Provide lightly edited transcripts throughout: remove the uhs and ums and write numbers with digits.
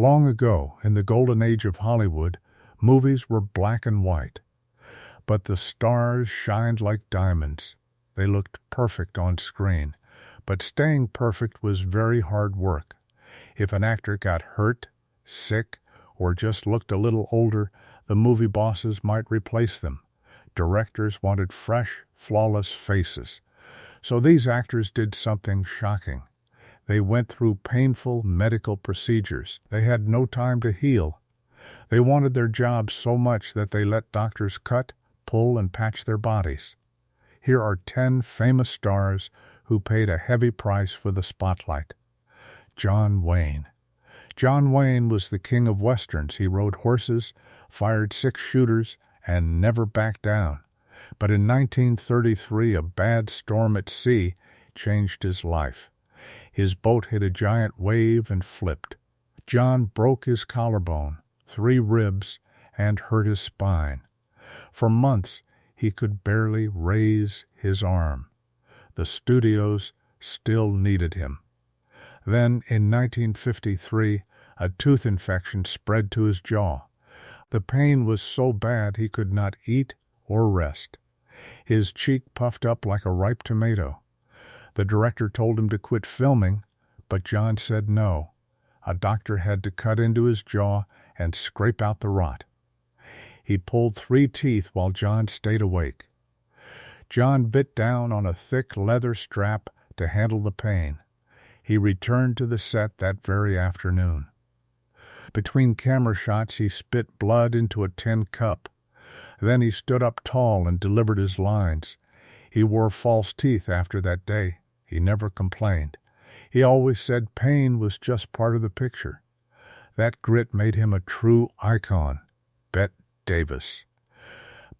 Long ago, in the golden age of Hollywood, movies were black and white. But the stars shined like diamonds. They looked perfect on screen. But staying perfect was very hard work. If an actor got hurt, sick, or just looked a little older, the movie bosses might replace them. Directors wanted fresh, flawless faces. So these actors did something shocking. They went through painful medical procedures. They had no time to heal. They wanted their jobs so much that they let doctors cut, pull, and patch their bodies. Here are 10 famous stars who paid a heavy price for the spotlight. John Wayne. John Wayne was the king of westerns. He rode horses, fired 6 shooters, and never backed down. But in 1933, a bad storm at sea changed his life. His boat hit a giant wave and flipped. John broke his collarbone, 3 ribs, and hurt his spine. For months, he could barely raise his arm. The studios still needed him. Then, in 1953, a tooth infection spread to his jaw. The pain was so bad he could not eat or rest. His cheek puffed up like a ripe tomato. The director told him to quit filming, but John said no. A doctor had to cut into his jaw and scrape out the rot. He pulled 3 teeth while John stayed awake. John bit down on a thick leather strap to handle the pain. He returned to the set that very afternoon. Between camera shots, he spit blood into a tin cup. Then he stood up tall and delivered his lines. He wore false teeth after that day. He never complained. He always said pain was just part of the picture. That grit made him a true icon. Bette Davis.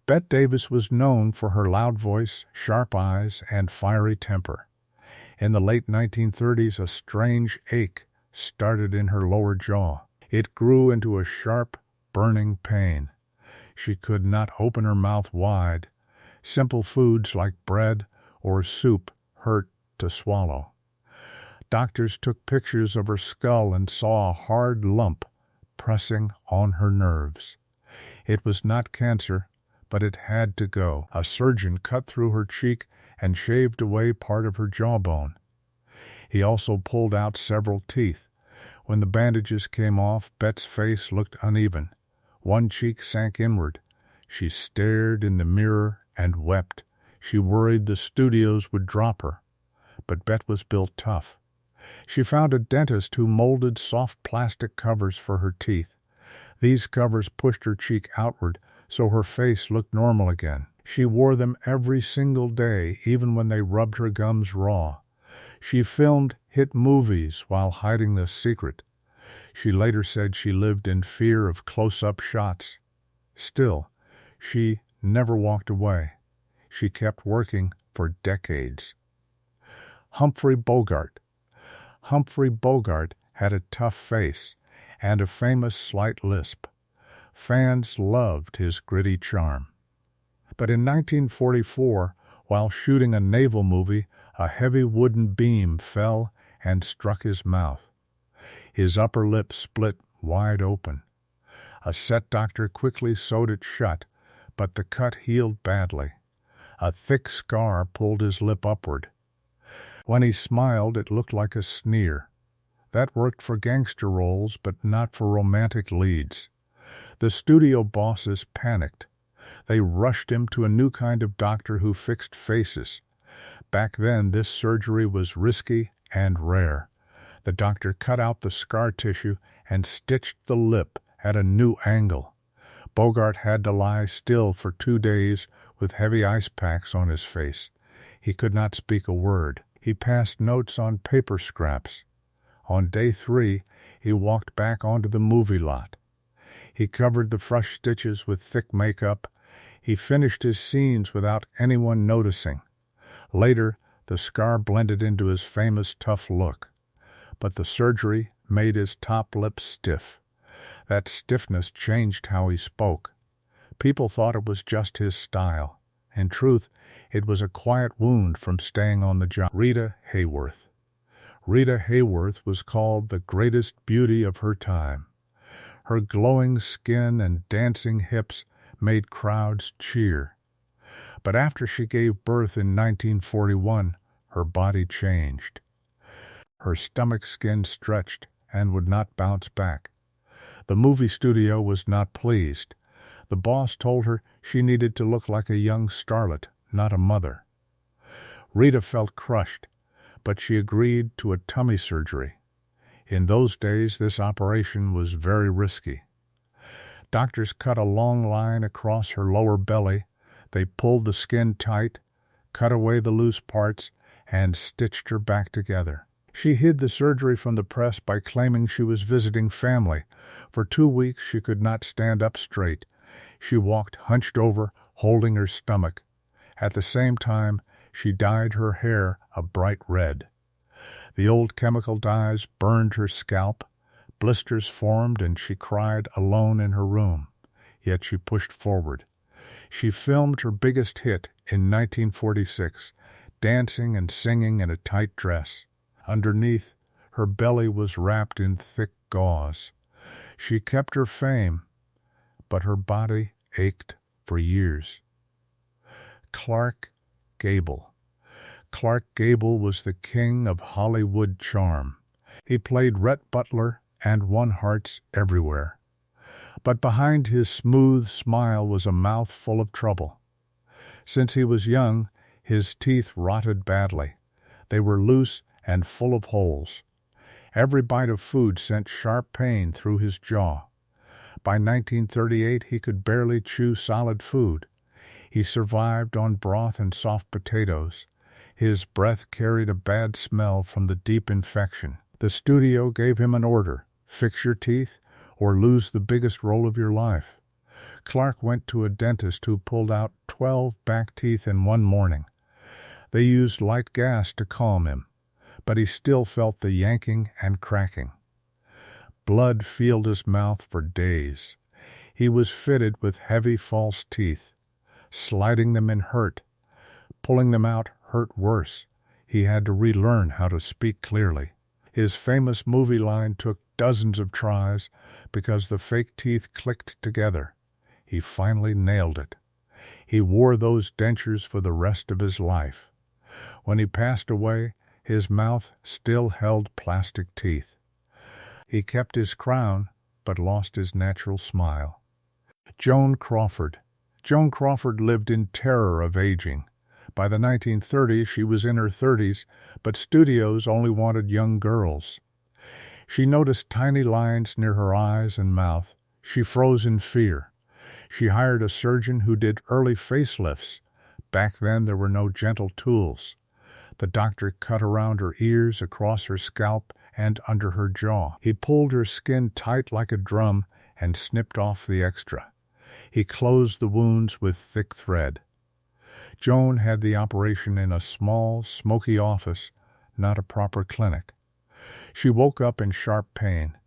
Bette Davis was known for her loud voice, sharp eyes, and fiery temper. In the late 1930s, a strange ache started in her lower jaw. It grew into a sharp, burning pain. She could not open her mouth wide. Simple foods like bread or soup hurt to swallow. Doctors took pictures of her skull and saw a hard lump pressing on her nerves. It was not cancer, but it had to go. A surgeon cut through her cheek and shaved away part of her jawbone. He also pulled out several teeth. When the bandages came off, Bette's face looked uneven. One cheek sank inward. She stared in the mirror and wept. She worried the studios would drop her. But Bette was built tough. She found a dentist who molded soft plastic covers for her teeth. These covers pushed her cheek outward so her face looked normal again. She wore them every single day, even when they rubbed her gums raw. She filmed hit movies while hiding this secret. She later said she lived in fear of close-up shots. Still, she never walked away. She kept working for decades. Humphrey Bogart. Humphrey Bogart had a tough face and a famous slight lisp. Fans loved his gritty charm. But in 1944, while shooting a naval movie, a heavy wooden beam fell and struck his mouth. His upper lip split wide open. A set doctor quickly sewed it shut, but the cut healed badly. A thick scar pulled his lip upward. When he smiled, it looked like a sneer. That worked for gangster roles, but not for romantic leads. The studio bosses panicked. They rushed him to a new kind of doctor who fixed faces. Back then, this surgery was risky and rare. The doctor cut out the scar tissue and stitched the lip at a new angle. Bogart had to lie still for 2 days with heavy ice packs on his face. He could not speak a word. He passed notes on paper scraps. On day 3, he walked back onto the movie lot. He covered the fresh stitches with thick makeup. He finished his scenes without anyone noticing. Later, the scar blended into his famous tough look. But the surgery made his top lip stiff. That stiffness changed how he spoke. People thought it was just his style. In truth, it was a quiet wound from staying on the job. Rita Hayworth. Rita Hayworth was called the greatest beauty of her time. Her glowing skin and dancing hips made crowds cheer. But after she gave birth in 1941, her body changed. Her stomach skin stretched and would not bounce back. The movie studio was not pleased. The boss told her she needed to look like a young starlet, not a mother. Rita felt crushed, but she agreed to a tummy surgery. In those days, this operation was very risky. Doctors cut a long line across her lower belly. They pulled the skin tight, cut away the loose parts, and stitched her back together. She hid the surgery from the press by claiming she was visiting family. For 2 weeks she could not stand up straight. She walked hunched over, holding her stomach. At the same time, she dyed her hair a bright red. The old chemical dyes burned her scalp. Blisters formed, and she cried alone in her room. Yet she pushed forward. She filmed her biggest hit in 1946, dancing and singing in a tight dress. Underneath, her belly was wrapped in thick gauze. She kept her fame, but her body ached for years. Clark Gable. Clark Gable was the king of Hollywood charm. He played Rhett Butler and won hearts everywhere. But behind his smooth smile was a mouth full of trouble. Since he was young, his teeth rotted badly. They were loose and full of holes. Every bite of food sent sharp pain through his jaw. By 1938, he could barely chew solid food. He survived on broth and soft potatoes. His breath carried a bad smell from the deep infection. The studio gave him an order: fix your teeth or lose the biggest role of your life. Clark went to a dentist who pulled out 12 back teeth in one morning. They used light gas to calm him, but he still felt the yanking and cracking. Blood filled his mouth for days. He was fitted with heavy false teeth. Sliding them in hurt. Pulling them out hurt worse. He had to relearn how to speak clearly. His famous movie line took dozens of tries because the fake teeth clicked together. He finally nailed it. He wore those dentures for the rest of his life. When he passed away, his mouth still held plastic teeth. He kept his crown, but lost his natural smile. Joan Crawford. Joan Crawford lived in terror of aging. By the 1930s, she was in her 30s, but studios only wanted young girls. She noticed tiny lines near her eyes and mouth. She froze in fear. She hired a surgeon who did early facelifts. Back then, there were no gentle tools. The doctor cut around her ears, across her scalp, and under her jaw. He pulled her skin tight like a drum and snipped off the extra. He closed the wounds with thick thread. Joan had the operation in a small, smoky office, not a proper clinic. She woke up in sharp pain.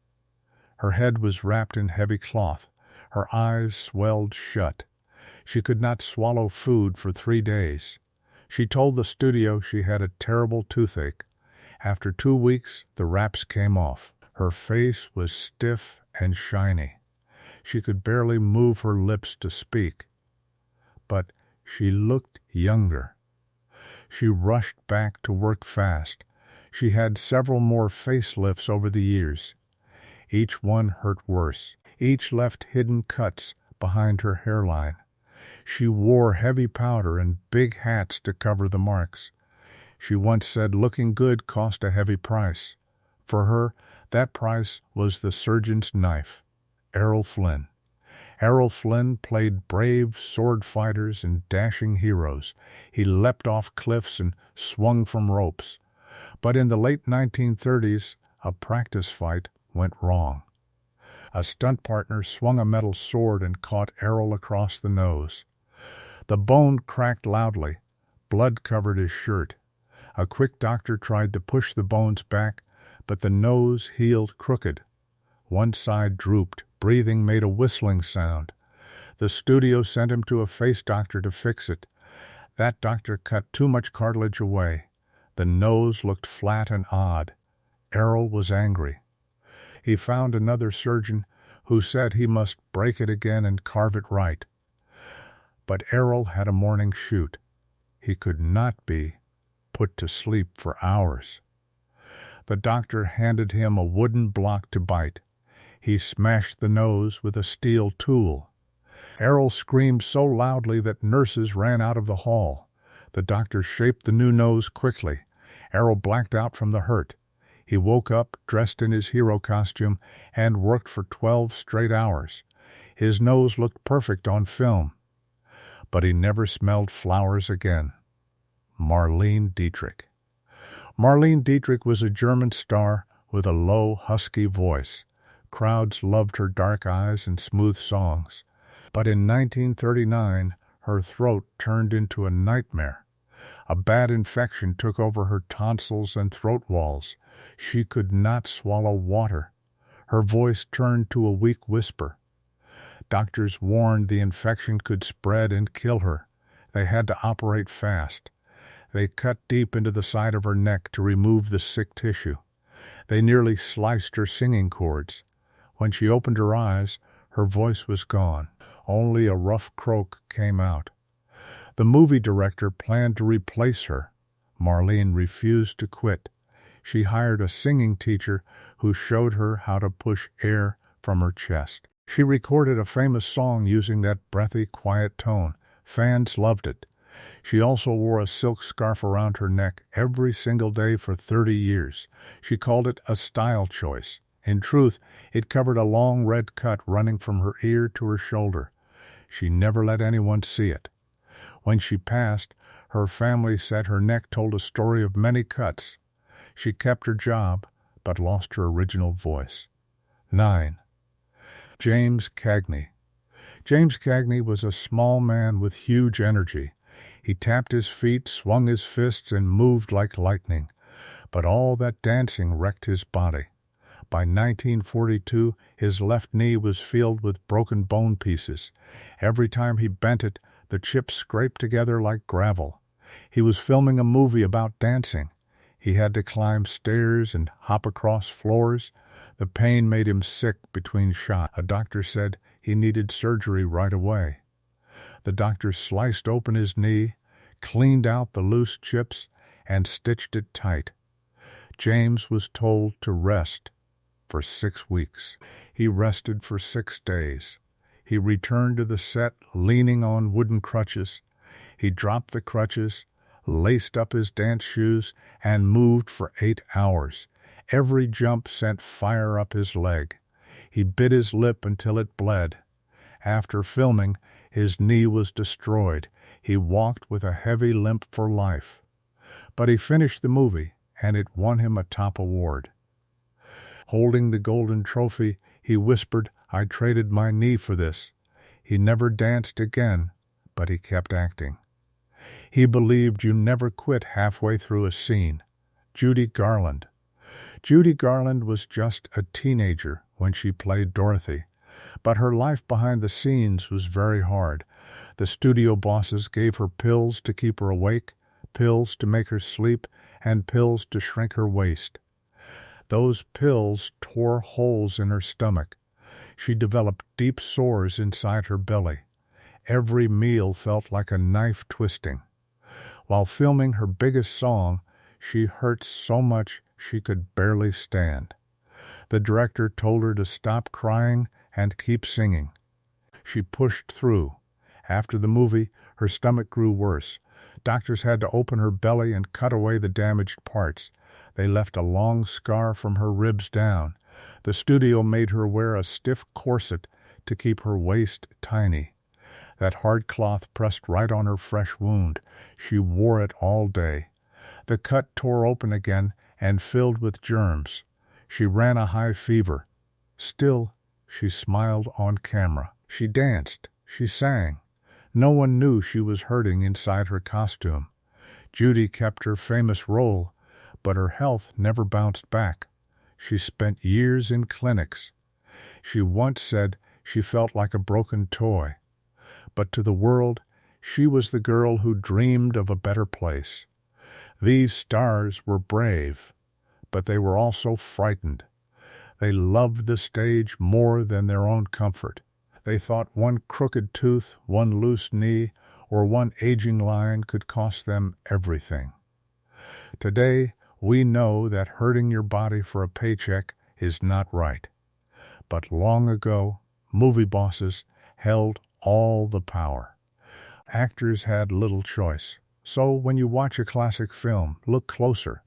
Her head was wrapped in heavy cloth. Her eyes swelled shut. She could not swallow food for 3 days. She told the studio she had a terrible toothache. After 2 weeks, the wraps came off. Her face was stiff and shiny. She could barely move her lips to speak. But she looked younger. She rushed back to work fast. She had several more facelifts over the years. Each one hurt worse. Each left hidden cuts behind her hairline. She wore heavy powder and big hats to cover the marks. She once said looking good cost a heavy price. For her, that price was the surgeon's knife. Errol Flynn. Errol Flynn played brave sword fighters and dashing heroes. He leapt off cliffs and swung from ropes. But in the late 1930s, a practice fight went wrong. A stunt partner swung a metal sword and caught Errol across the nose. The bone cracked loudly. Blood covered his shirt. A quick doctor tried to push the bones back, but the nose healed crooked. One side drooped. Breathing made a whistling sound. The studio sent him to a face doctor to fix it. That doctor cut too much cartilage away. The nose looked flat and odd. Errol was angry. He found another surgeon who said he must break it again and carve it right. But Errol had a morning shoot. He could not be put to sleep for hours. The doctor handed him a wooden block to bite. He smashed the nose with a steel tool. Errol screamed so loudly that nurses ran out of the hall. The doctor shaped the new nose quickly. Errol blacked out from the hurt. He woke up, dressed in his hero costume, and worked for 12 straight hours. His nose looked perfect on film. But he never smelled flowers again. Marlene Dietrich. Marlene Dietrich was a German star with a low, husky voice. Crowds loved her dark eyes and smooth songs. But in 1939, her throat turned into a nightmare. A bad infection took over her tonsils and throat walls. She could not swallow water. Her voice turned to a weak whisper. Doctors warned the infection could spread and kill her. They had to operate fast. They cut deep into the side of her neck to remove the sick tissue. They nearly sliced her singing cords. When she opened her eyes, her voice was gone. Only a rough croak came out. The movie director planned to replace her. Marlene refused to quit. She hired a singing teacher who showed her how to push air from her chest. She recorded a famous song using that breathy, quiet tone. Fans loved it. She also wore a silk scarf around her neck every single day for 30 years. She called it a style choice. In truth, it covered a long red cut running from her ear to her shoulder. She never let anyone see it. When she passed, her family said her neck told a story of many cuts. She kept her job, but lost her original voice. 9. James Cagney. James Cagney was a small man with huge energy. He tapped his feet, swung his fists, and moved like lightning. But all that dancing wrecked his body. By 1942, his left knee was filled with broken bone pieces. Every time he bent it, the chips scraped together like gravel. He was filming a movie about dancing. He had to climb stairs and hop across floors. The pain made him sick between shots. A doctor said he needed surgery right away. The doctor sliced open his knee, cleaned out the loose chips, and stitched it tight. James was told to rest for 6 weeks. He rested for 6 days. He returned to the set leaning on wooden crutches. He dropped the crutches, laced up his dance shoes, and moved for 8 hours. Every jump sent fire up his leg. He bit his lip until it bled. After filming, his knee was destroyed. He walked with a heavy limp for life. But he finished the movie, and it won him a top award. Holding the golden trophy, he whispered, "I traded my knee for this." He never danced again, but he kept acting. He believed you never quit halfway through a scene. Judy Garland. Judy Garland was just a teenager when she played Dorothy, but her life behind the scenes was very hard. The studio bosses gave her pills to keep her awake, pills to make her sleep, and pills to shrink her waist. Those pills tore holes in her stomach. She developed deep sores inside her belly. Every meal felt like a knife twisting. While filming her biggest song, she hurt so much she could barely stand. The director told her to stop crying and keep singing. She pushed through. After the movie, her stomach grew worse. Doctors had to open her belly and cut away the damaged parts. They left a long scar from her ribs down. The studio made her wear a stiff corset to keep her waist tiny. That hard cloth pressed right on her fresh wound. She wore it all day. The cut tore open again and filled with germs. She ran a high fever. Still, she smiled on camera. She danced. She sang. No one knew she was hurting inside her costume. Judy kept her famous role, but her health never bounced back. She spent years in clinics. She once said she felt like a broken toy. But to the world, she was the girl who dreamed of a better place. These stars were brave, but they were also frightened. They loved the stage more than their own comfort. They thought one crooked tooth, one loose knee, or one aging line could cost them everything. Today, we know that hurting your body for a paycheck is not right. But long ago, movie bosses held all the power. Actors had little choice. So when you watch a classic film, look closer.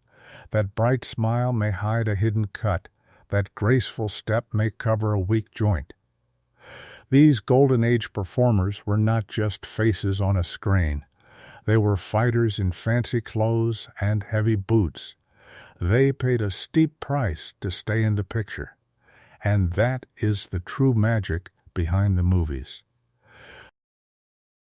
That bright smile may hide a hidden cut. That graceful step may cover a weak joint. These Golden Age performers were not just faces on a screen. They were fighters in fancy clothes and heavy boots. They paid a steep price to stay in the picture. And that is the true magic behind the movies.